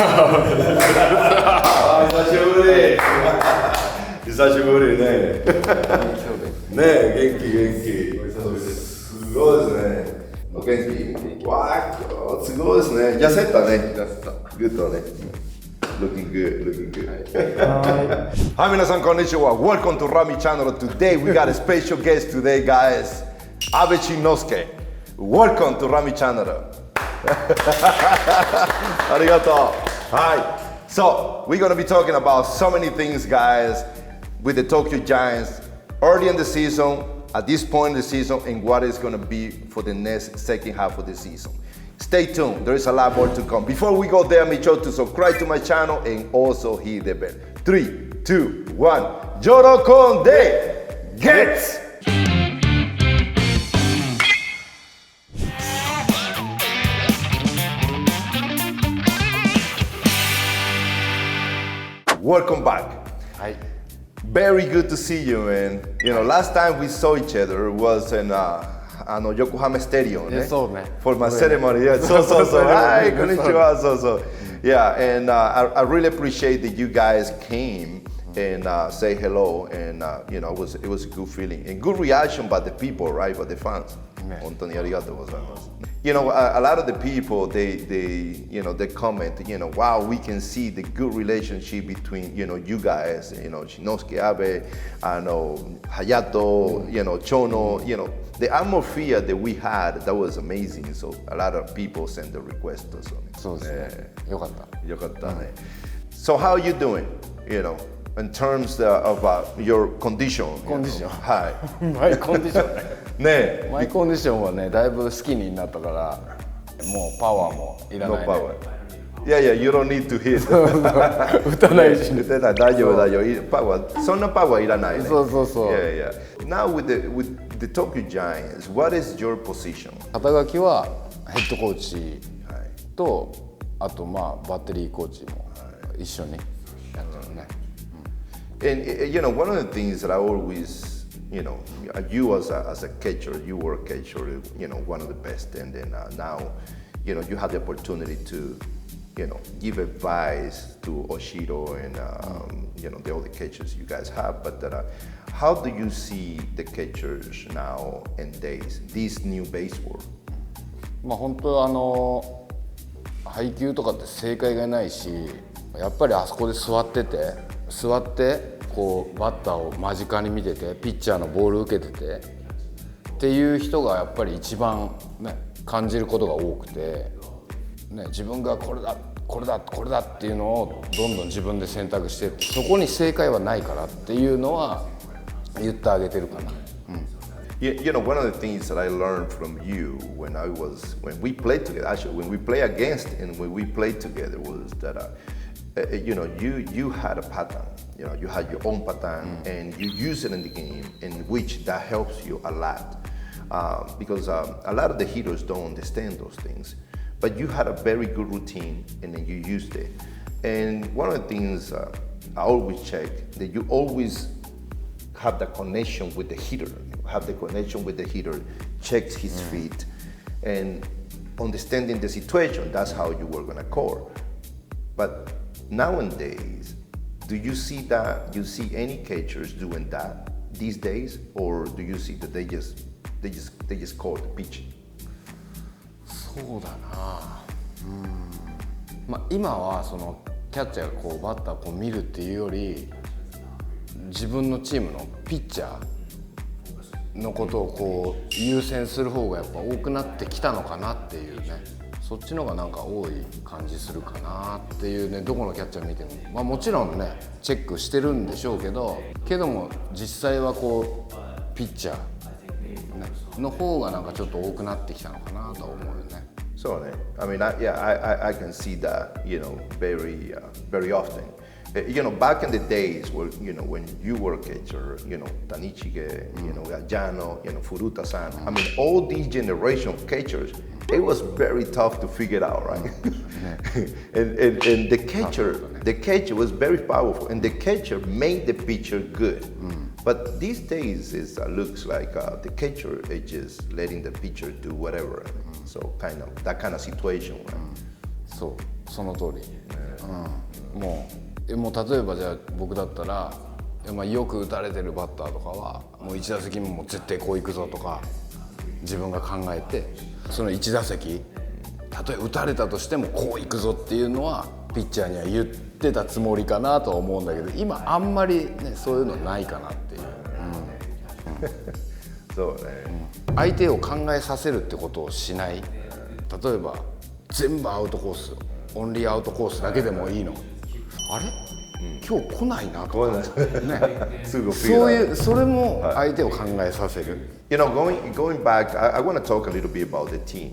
あ、久しぶり。久しぶりね。ねえ、元気元気。すごいですね。お元気。わあ、すごいですね。痩せたね。グッドね。Looking good, looking good. Hi, 皆さんこんにちは。Welcome to Rami Channel. Today we got a special guest today, guys. Abe Shinosuke. Welcome to Rami Channel. ありがとう。はい。So we're gonna be talking about so many things, guys, with the Tokyo Giants early in the season, at this point in the season, and what is gonna be for the next second half of the season. Stay tuned, there is a lot more to come. Before we go there, make sure to subscribe to my channel and also hit the bell. 3, 2, 1, Jorokonde gets! Welcome back. Hi. Very good to see you, man. You know, last time we saw each other was in Yokohama Stadium, Yeah, so, man. for my ceremony. Yeah, so. Hi, konnichiwa. So. Yeah, and I really appreciate that you guys came and say hello, and you know, it was a good feeling and good reaction by the people, right, by the fans. 本当にありがとうございます。You know, a lot of the people, they comment, you know, wow, we can see the good relationship between, you know, you guys, you know, Shinosuke Abe, Hayato, you know, Chono, you know, the atmosphere that we had, that was amazing. So a lot of people sent the request. そうですね。よかった。よかったね。So how are you doing, you know, in terms of your condition? コンディション。はい。マイコンディションね。ねマイコンディションはね、だいぶ好きになったから、もうパワーもいらない、ね。No power. Yeah, you don't need to hit. 打たないし。打てない、大丈夫。パワー、そんなパワーいらないね。そう。Yeah. Now with the Tokyo Giants, what is your position? 肩書きはヘッドコーチと、あとまあバッテリーコーチも一緒にやってるね。And you know, one of the things that I always, you know, you as a catcher, you were a catcher, you know, one of the best, and then now, you know, you had the opportunity to, you know, give advice to Oshiro and you know, the other catchers you guys have. But how do you see the catchers now and days, this new baseball? まあ本当配球とかって正解がないし、やっぱりあそこで座ってこうバッターを間近に見ててピッチャーのボール受けててっていう人がやっぱり一番、ね、感じることが多くて、ね、自分がこれだっていうのをどんどん自分で選択してって、そこに正解はないからっていうのは言ってあげてるかな。You know, one of the things that I learned from you when we played together, actually, when we play against and when we played together, was that, you know, you had a pattern. You know, you had your own pattern, and you use it in the game, in which that helps you a lot. Because a lot of the hitters don't understand those things. But you had a very good routine, and then you used it. And one of the things I always check, that you always have the connection with the hitter, checks his feet, and understanding the situation, that's how you were gonna score. But nowadays, do you see any catchers doing that these days, or do you see that they just call the pitch? そうだな。まあ今はそのキャッチャーがこうバッターをこう見るっていうより、自分のチームのピッチャーのことをこう優先する方がやっぱ多くなってきたのかなっていうね。そっちの方がなんか多い感じするかなっていうね。どこのキャッチャー見ても、まあもちろんねチェックしてるんでしょうけども実際はこうピッチャー、ね、の方がなんかちょっと多くなってきたのかなとは思うよね。So, I mean, I can see that, you know, very often. You know, back in the days where, you know, when you were a catcher, you know, Tanichige, you know, Gajano, you know, Furuta-san, I mean, all these generation of catchers, it was very tough to figure out, right? and the catcher was very powerful, and the catcher made the pitcher good. But these days, it looks like the catcher is just letting the pitcher do whatever. So that kind of situation. Right? その通り。もう例えばじゃあ僕だったら、まあ、よく打たれてるバッターとかはもう1打席目も絶対こういくぞとか自分が考えて、その1打席たとえ打たれたとしてもこういくぞっていうのはピッチャーには言ってたつもりかなとは思うんだけど、今あんまりねそういうのないかなっていう、そうね、相手を考えさせるってことをしない。例えば全部アウトコース、オンリーアウトコースだけでもいいの。あれ、今日来ないなとかねそういう、それも相手を考えさせる。You know, going back, I want to talk a little bit about the team.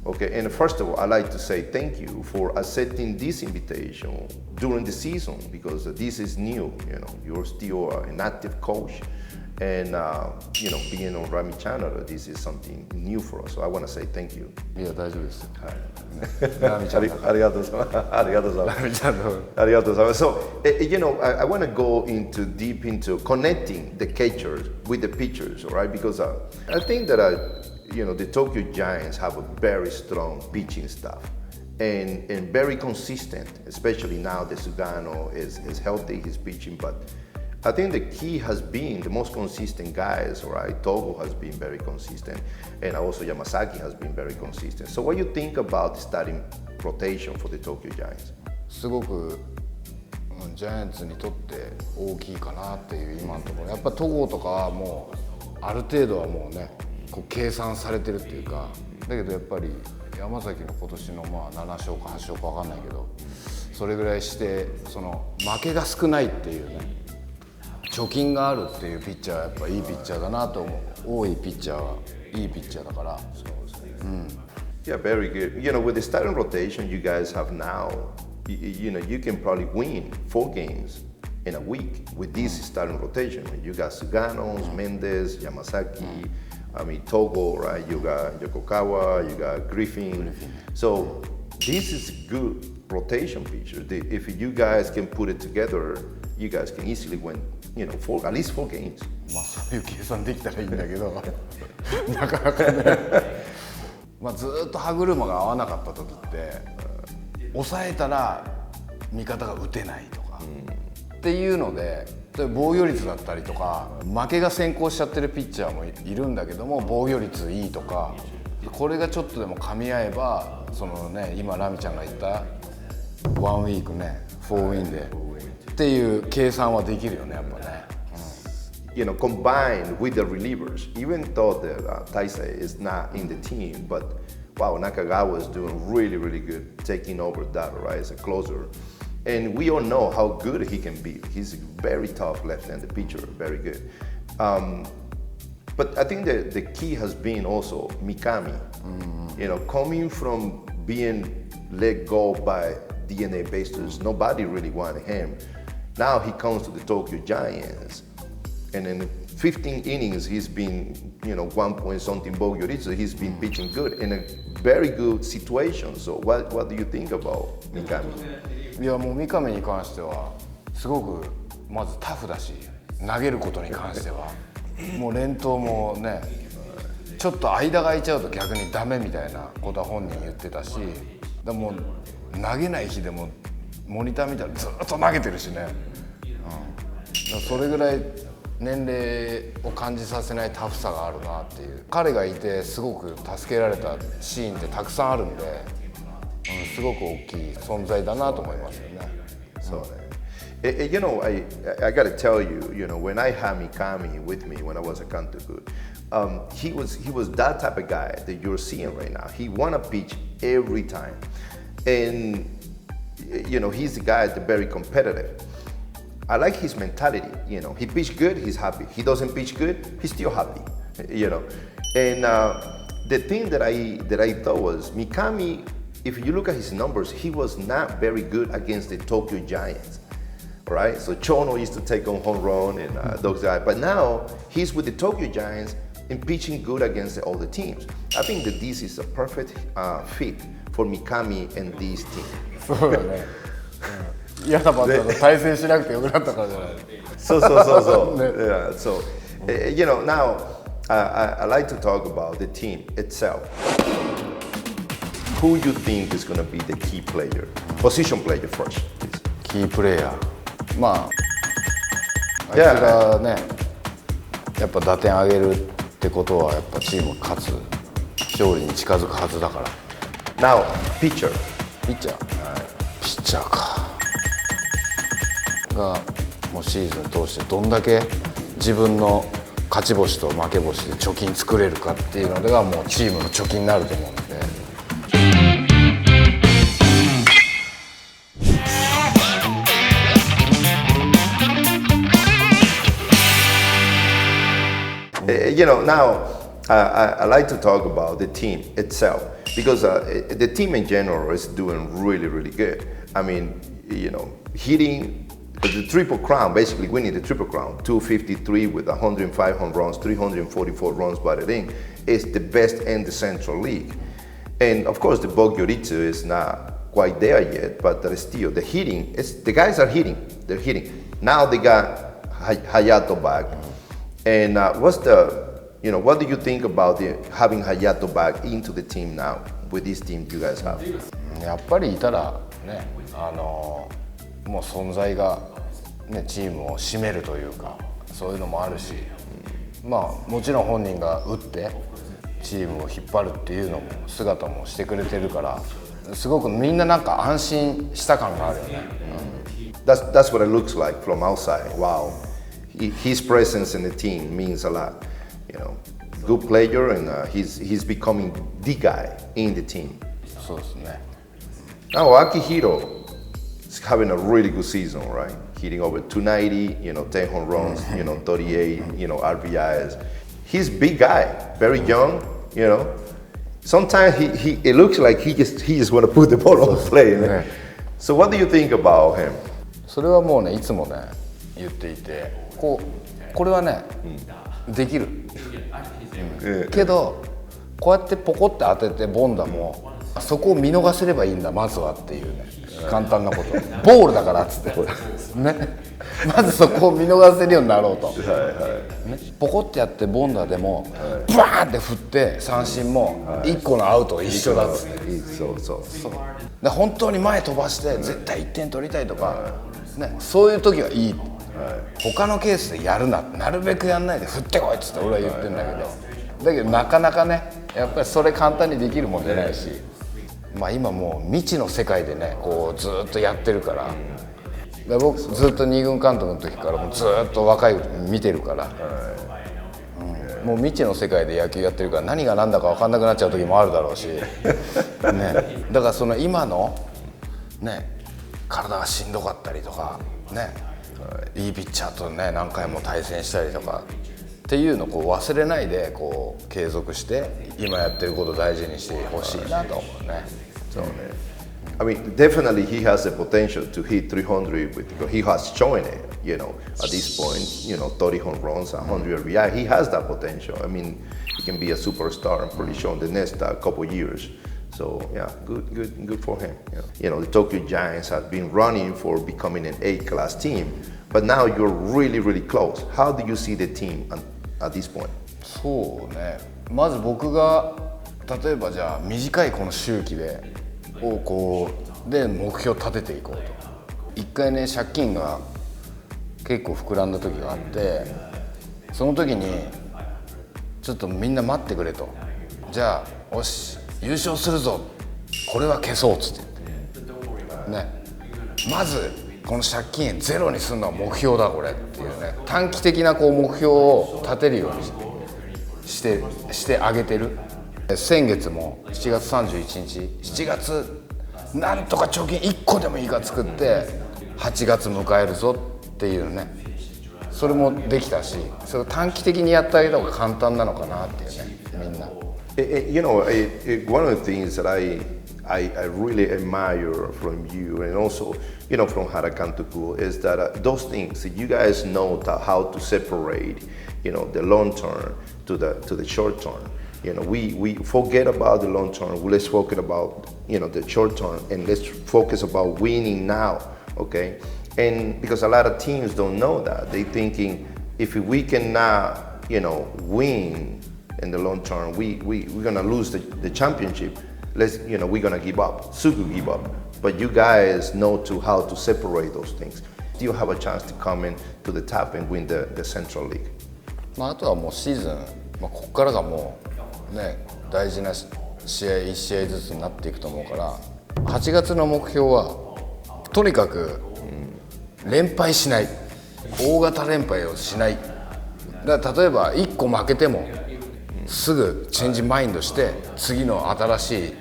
Okay, and first of all, I'd like to say thank you for accepting this invitation during the season because this is new. You know, you're still an active coach, and you know, being on Rami channel, this is something new for us. So I want to say thank you. いや大丈夫ですよ。ラミちゃん。ありがとうございます。ありがとうございます。ラミちゃんの。ありがとうございます。So, you know, I want to go deep into connecting the catchers with the pitchers, all right? Because I think that you know, the Tokyo Giants have a very strong pitching staff and very consistent, especially now that Sugano is healthy, he's pitching. But I think the key has been the most consistent guys, right? Togo has been very consistent, and also Yamasaki has been very consistent. So what do you think about the starting rotation for the Tokyo Giants? すごくジャイアンツにとって大きいかなっていう今のところ。やっぱ戸郷とかはもうある程度はもうねこう計算されてるっていうか、だけどやっぱり山崎の今年のまあ7勝か8勝か分かんないけど、それぐらいしてその負けが少ないっていうね、貯金があるっていうピッチャーはやっぱいいピッチャーだなと思う。多いピッチャーはいいピッチャーだから。Yeah, very good. You know, with the starting rotation you guys have now, you know, you can probably win 4 games in a week with this starting rotation. You got Suganos, Mendez, Yamasaki, I mean Togo, right? You got Yokokawa, you got Griffin. So this is good rotation pitcher. If you guys can put it together, you guys can easily win, you know, at least 4 games. まあそういう計算できたらいいんだけどなかなかねまあずっと歯車が合わなかった時って抑えたら味方が打てないとか、っていうので防御率だったりとか負けが先行しちゃってるピッチャーもいるんだけども防御率いいとか、これがちょっとでも噛み合えばそのね今ラミちゃんが言った1ウィークね4ウィンでっていう計算はできるよねやっぱね。You know, combined with the relievers, even though that Taisei is not in the team, but wow, Nakagawa is doing really, really good, taking over that, right, as a closer. And we all know how good he can be. He's a very tough left-handed pitcher, very good. But I think that the key has been also Mikami, you know, coming from being let go by DNA Basters, nobody really wanted him. Now he comes to the Tokyo Giants. And in 15 innings, he's been, you know, 1 point something bogey. So he's been pitching good in a very good situation. So what do you think about Mikami? いやもう三上に関してはすごくまずタフだし、投げることに関してはもう連投もねちょっと間が空いちゃうと逆にダメみたいなことは本人言ってたし、でも投げない日でもモニター見たらずっと投げてるしね、それぐらい年齢を感じさせないタフさがあるなっていう。彼がいてすごく助けられたシーンってたくさんあるんで、すごく大きい存在だなと思いますよね。そうね。You know, I got to tell you, you know, when I had Mikami with me when I was at Kantoku, he was that type of guy that you're seeing right now. He wanna pitch every time, and you know, he's the guy that's very competitive. I like his mentality, you know. He pitched good, he's happy. He doesn't pitch good, he's still happy, you know. And the thing that I thought was Mikami, if you look at his numbers, he was not very good against the Tokyo Giants, right? So Chono used to take on home run and those guys, but now he's with the Tokyo Giants and pitching good against all the teams. I think that this is a perfect fit for Mikami and this team. そうだね。嫌なバッターと対戦しなくてよくなったからじゃない。そう。Yeah, so, you know, now I like to talk about the team itself. who you think is going to be the key player, position player first, please. キープレーヤー、まああいつ Yeah. がねやっぱ打点上げるってことはやっぱチーム勝つ勝利に近づくはずだから。 Now, pitcher. ピッチャー、ピッチャーかがもうシーズン通してどんだけ自分の勝ち星と負け星で貯金作れるかっていうのではもうチームの貯金になると思うので。Now I like to talk about the team itself because the team in general is doing really, really good. I mean, hitting the Triple Crown, basically winning the Triple Crown, 253 with 105 home runs, 344 runs batted in, is the best in the Central League. And of course, the Bogyoritu is not quite there yet, but still, the guys are hitting. They're hitting. Now they got Hayato back. And what do you think about having Hayato back into the team now with this team you guys have? やっぱりいたらね、もう存在が、ね、チームを締めるというかそういうのもあるし、まあもちろん本人が打ってチームを引っ張るっていうのも姿もしてくれてるからすごくみんななんか安心した感があるよね。That's what it looks like from outside. Wow, his presence in the team means a lot. Good player, and he's becoming the guy in the team. そうですね。Now Akihiro is having a really good season, right? Hitting over 290, 10 home runs, 38, RBIs. He's a big guy, very young, Sometimes it looks like he just want to put the ball on the plate. So what do you think about him? それはもうねいつもね言っていてこれはね、できる、けどこうやってポコって当ててボンダもそこを見逃せればいいんだまずはっていうね簡単なことボールだからっつってねまずそこを見逃せるようになろうと、ね、ポコってやってボンダでもバーンって振って三振も1個のアウト一緒だっつって、で本当に前飛ばして絶対1点取りたいとか、ね、そういう時はいい、他のケースでやるなるべくやんないで振ってこいっつって俺は言ってんだけどなかなかねやっぱりそれ簡単にできるもんじゃないし、まあ今もう未知の世界でねこうずっとやってるから、僕ずっと二軍監督の時からもずっと若い見てるから、もう未知の世界で野球やってるから何が何だか分かんなくなっちゃう時もあるだろうし、ね、だからその今のね体がしんどかったりとかね、いいピッチャーとね何回も対戦したりとかっていうのをこう忘れないでこう継続して今やってることを大事にしてほしいなと思うね。So, I mean, definitely he has the potential to hit 300 because he has shown it, at this point, 30 home runs, 100 RBI. He has that potential. I mean, he can be a superstar, I'm pretty sure, in the next couple of years. So, yeah, good for him. The Tokyo Giants have been running for becoming an A-class team, but now you're really, really close. How do you see the team at this point? そうね、まず僕が例えばじゃあ短いこの周期で目標を立てていこうと。一回ね借金が結構膨らんだ時があって、その時にちょっとみんな待ってくれと、じゃあよし優勝するぞこれは消そうっつってね、まずこの借金ゼロにするのは目標だこれっていうね短期的な目標を立てるようにしてあげてる。先月も7月31日7月なんとか貯金1個でもいいから作って8月迎えるぞっていうね、それもできたし、それを短期的にやってあげた方が簡単なのかなっていうね、みんな。One of the things that I really admire from you and also from Harakantoku is that those things you guys know how to separate the long term to the short term. We forget about the long term. Let's focus about the short term and let's focus about winning now, okay? And because a lot of teams don't know that, they thinking if we cannot win in the long term, we're gonna lose the championship. we're gonna give up. Sugu give up. But you guys know how to separate those things. Still have a chance to come in to the top and win the Central League. あとはもうシーズン、ここからがもうね大事な試合1試合ずつになっていくと思うから8月の目標はとにかく連敗しない、大型連敗をしない。だから例えば1個負けてもすぐチェンジマインドして次の新しい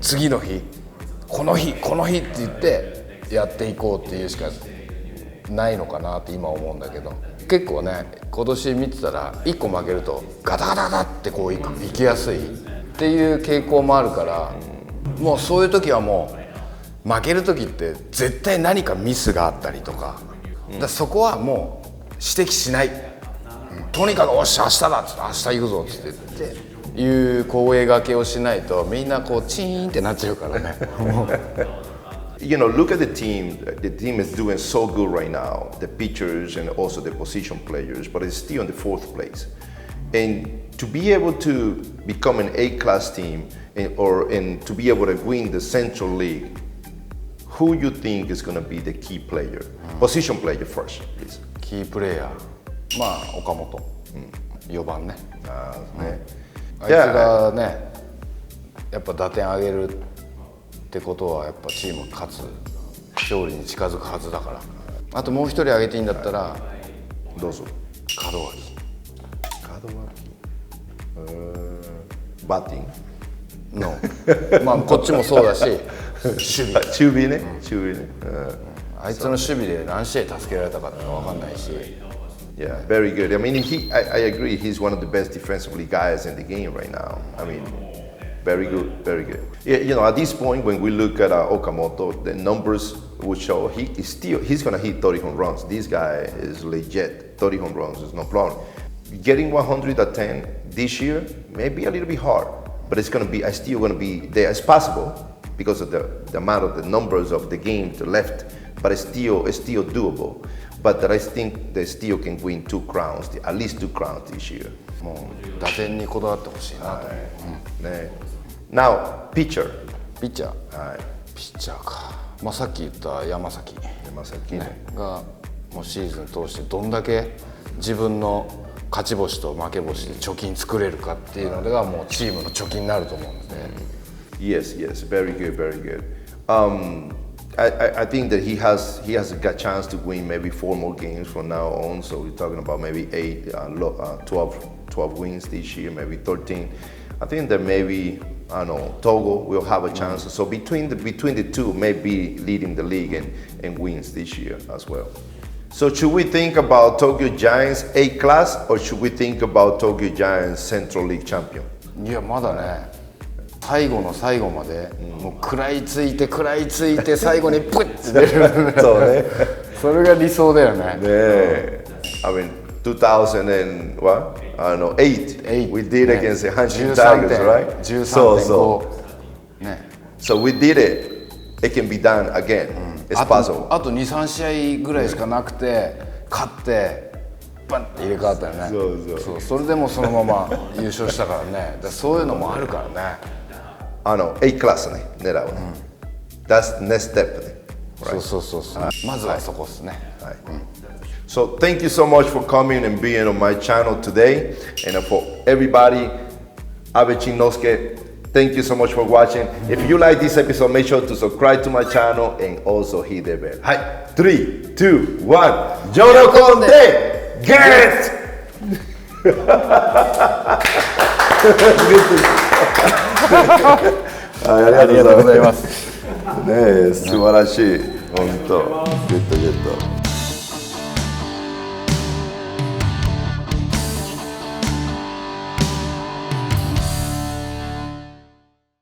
次の日この日って言ってやっていこうっていうしかないのかなって今思うんだけど、結構ね今年見てたら1個負けるとガタガタガタってこういきやすいっていう傾向もあるから、もうそういう時はもう負ける時って絶対何かミスがあったりとか、だからそこはもう指摘しない、とにかくおっしゃ明日だっつって明日行くぞっつっていう声掛けをしないとみんなこうチーンってなっちゃうからね。Look at the team. The team is doing so good right now, the pitchers and also the position players, but it's still in the 4th place. And to be able to become an A-class team and to be able to win the Central League, who you think is going to be the key player? Position player first, please. キープレーヤー、まあ岡本、4番ね。あいつがね、やっぱ打点上げるってことはやっぱチーム勝勝利に近づくはずだから。あともう一人上げていいんだったらどうぞ。門脇。バッティングのまあこっちもそうだし守備ね。あいつの守備で何試合助けられたかって分かんないし。Yeah, very good. I mean, I agree. He's one of the best defensively guys in the game right now. I mean, very good, very good. Yeah, at this point, when we look at Okamoto, the numbers would show he's gonna hit 30 home runs. This guy is legit. 30 home runs is no problem. Getting 110 this year may be a little bit hard, but it's still gonna be there. It's possible because of the amount of the numbers of the game to left, but it's still doable. But I think they still can win 2 crowns, at least 2 crowns this year. もう打点にこだわってほしいなと。Now, pitcher. ピッチャー。ピッチャーか。まあさっき言った山崎がもうシーズン通してどんだけ自分の勝ち星と負け星で貯金作れるかっていうのがもうチームの貯金になると思うので。Yes, very good, very good. I think that he has got chance to win maybe 4 more games from now on. So we're talking about maybe 12 wins this year, maybe 13. I think that maybe Togo will have a chance. So between the two, maybe leading the league and wins this year as well. So should we think about Tokyo Giants A-class or should we think about Tokyo Giants Central League champion? いやまだね。最後の最後まで、もう食らいついて最後にプッて出るそうねそれが理想だよね。I mean 2008 we did against the Hanshin Tigers, right? 13.5 ね。So we did it. It can be done again. It's possible. あと 2,3 試合ぐらいしかなくて勝ってバンって入れ替わったよね。そうそれでもそのまま優勝したからね。そういうのもあるからね。A クラスね、狙うね。That's next step ね。そう。まずはそこですね。So thank you so much for coming and being on my channel today. And for everybody, Abe Chinnosuke, thank you so much for watching. If you like this episode, make sure to subscribe to my channel and also hit the bell. はい、3, 2, 1, ジョロコンでゲッありがとうございます。ねえ、素晴らしい。本当。ゲット。